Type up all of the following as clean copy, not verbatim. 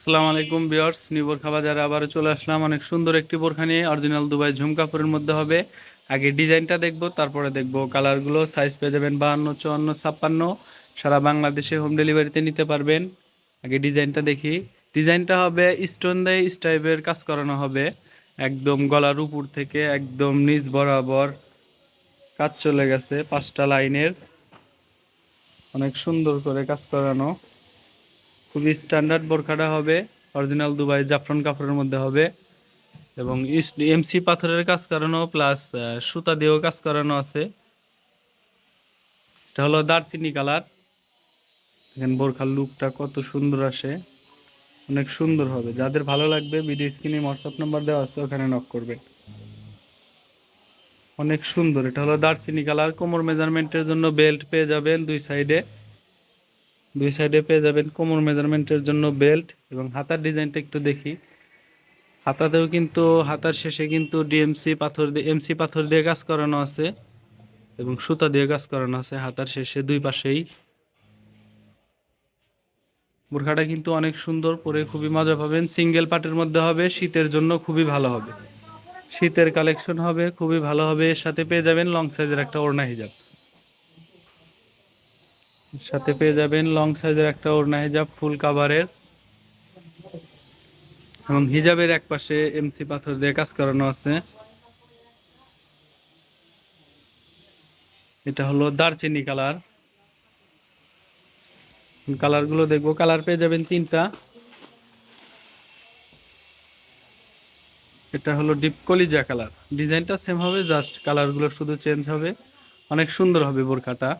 আসসালামু আলাইকুম viewers, new বোরখা বাজারে আবারও চলে আসলাম অনেক সুন্দর একটি বোরখা নিয়ে। অরিজিনাল দুবাই ঝুম কাপড়ের মধ্যে হবে। আগে ডিজাইনটা দেখবো, তারপরে দেখবো কালারগুলো। সাইজ পেয়ে যাবেন 52, 54, 56। সারা বাংলাদেশে হোম ডেলিভারিতে নিতে পারবেন। আগে ডিজাইনটা দেখি। ডিজাইনটা হবে স্টোন দিয়ে স্টাইপের কাজ করানো হবে। একদম গলার উপর থেকে একদম নিচ বরাবর কাজ চলে গেছে 5টা লাইনের। অনেক সুন্দর করে কাজ করানো। খুবই স্ট্যান্ডার্ড বোরখাটা হবে। অরিজিনাল দুবাই জাফরান কাপড়ের মধ্যে হবে এবং এমসি পাথরের কাজ করানো প্লাস সুতা দিয়েও কাজ করানো আছে। এটা হলো দারচিনি কালার। দেখেন বোরখার লুকটা কত সুন্দর আসে। অনেক সুন্দর হবে। যাদের ভালো লাগবে ভিডিও স্ক্রিনে হোয়াটসঅ্যাপ নাম্বার দেওয়া আছে, ওখানে নক করবেন। অনেক সুন্দর। এটা হলো দারচিনি কালার। কোমর মেজারমেন্টের জন্য বেল্ট পেয়ে যাবেন দুই সাইডে পেয়ে যাবেন কোমর মেজারমেন্টের জন্য বেল্ট। এবং হাতার ডিজাইনটা একটু দেখি। হাতাতেও কিন্তু হাতার শেষে কিন্তু ডিএমসি পাথর দিয়ে এমসি পাথর দিয়ে কাজ করানো আছে এবং সুতা দিয়ে কাজ করানো আছে হাতার শেষে দুই পাশেই। বোরখাটা কিন্তু অনেক সুন্দর, পরে খুবই মজা পাবেন। সিঙ্গেল পার্টের মধ্যে হবে, শীতের জন্য খুবই ভালো হবে। শীতের কালেকশন হবে, খুবই ভালো হবে। এর সাথে পেয়ে যাবেন লং সাইজের একটা ওড়না হিজাব। এর সাথে পেয়ে যাবেন লং সাইজের একটা ওড়না হিজাব ফুল কাভারের। এবং হিজাবের এক পাশে এমসি পাথর দিয়ে কাজ করানো আছে। এটা হলো দারচিনি কালার। কালারগুলো দেখবো। কালার পেয়ে যাবেন 3টা। এটা হলো ডিপ কলিজা কালার। ডিজাইনটা সেম হবে, জাস্ট কালারগুলো শুধু চেঞ্জ হবে। অনেক সুন্দর হবে বোরখাটা।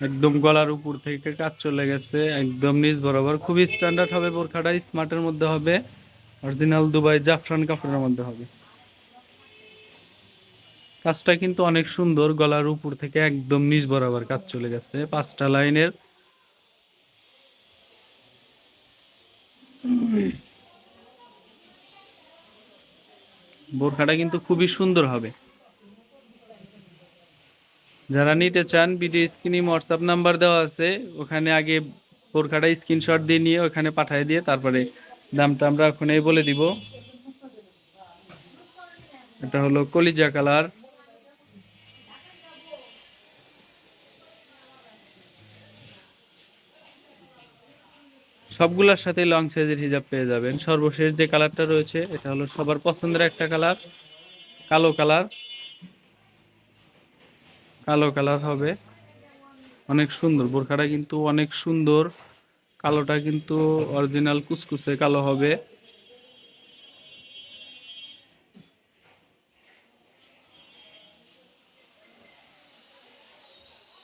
একদম গলার উপর থেকে কাজ চলে গেছে একদম নিচ বরাবর। খুবই স্ট্যান্ডার্ড হবে বোরখাটা। স্মার্টের মধ্যে হবে। অরিজিনাল দুবাই জাফরান কাপড়ের মধ্যে হবে। কাজটা কিন্তু অনেক সুন্দর। গলার উপর থেকে একদম নিচ বরাবর কাজ চলে গেছে 5টা লাইনের। বোরখাটা কিন্তু খুবই সুন্দর হবে। যারা নিতে চান ভিডিও স্ক্রিনে হোয়াটসঅ্যাপ নাম্বার দেওয়া আছে, ওখানে আগে বোরখাটা স্ক্রিনশট দিয়ে নিয়ে ওখানে পাঠিয়ে দিয়ে তারপরে দামটা আমরা ওখানেই বলে দিব। এটা হলো কলিজা কালার। সবগুলোর সাথে লং সাইজের হিজাব পেয়ে যাবেন। সর্বশেষ যে কালারটা রয়েছে এটা হলো সবার পছন্দের একটা কালার, কালো কালার। কালো কালার হবে। অনেক সুন্দর বোরখাটা কিন্তু অনেক সুন্দর। কালোটা কিন্তু অরিজিনাল কুচকুচে কালো হবে।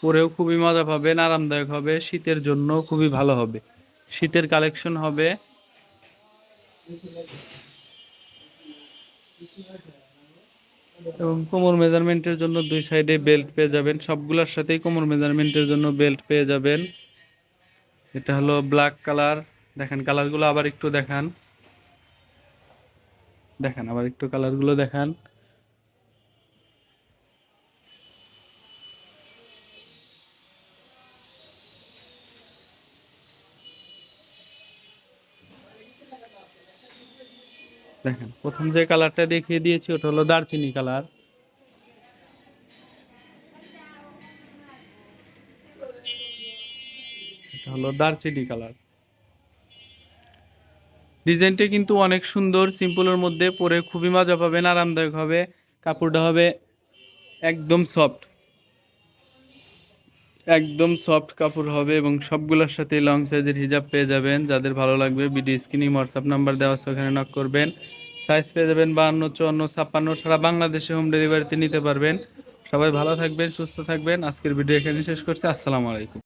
পরেও খুবই মজা পাবেন, আরামদায়ক হবে। শীতের জন্য খুবই ভালো হবে। শীতের কালেকশন হবে। এবং কোমর মেজারমেন্টের জন্য দুই সাইডে বেল্ট পেয়ে যাবেন। সবগুলোর সাথেই কোমর মেজারমেন্টের জন্য বেল্ট পেয়ে যাবেন। এটা হলো ব্ল্যাক কালার। দেখেন কালারগুলো আবার একটু দেখান। দেখেন আবার একটু কালারগুলো দেখান। দেখেন প্রথম যে কালারটা দেখিয়ে দিয়েছি ওটা হলো দারচিনি কালার। এটা হলো দারচিনি কালার। ডিজাইনটা কিন্তু অনেক সুন্দর, সিম্পলের মধ্যে পরে খুবই মজা পাবেন, আরামদায়ক হবে। কাপড়টা হবে একদম সফট। একদম সফট কাপড় হবে এবং সবগুলোর সাথে লং সাইজের হিজাব পেয়ে যাবেন। যাদের ভালো লাগবে ভিডিও স্ক্রিনে হোয়াটসঅ্যাপ নাম্বার দেওয়া আছে, ওখানে নক করবেন। সাইজ পেয়ে যাবেন 52, 54, 56। সারা বাংলাদেশে হোম ডেলিভারিতে নিতে পারবেন। সবাই ভালো থাকবেন, সুস্থ থাকবেন। আজকের ভিডিও এখানে শেষ করছি। আসসালামু আলাইকুম।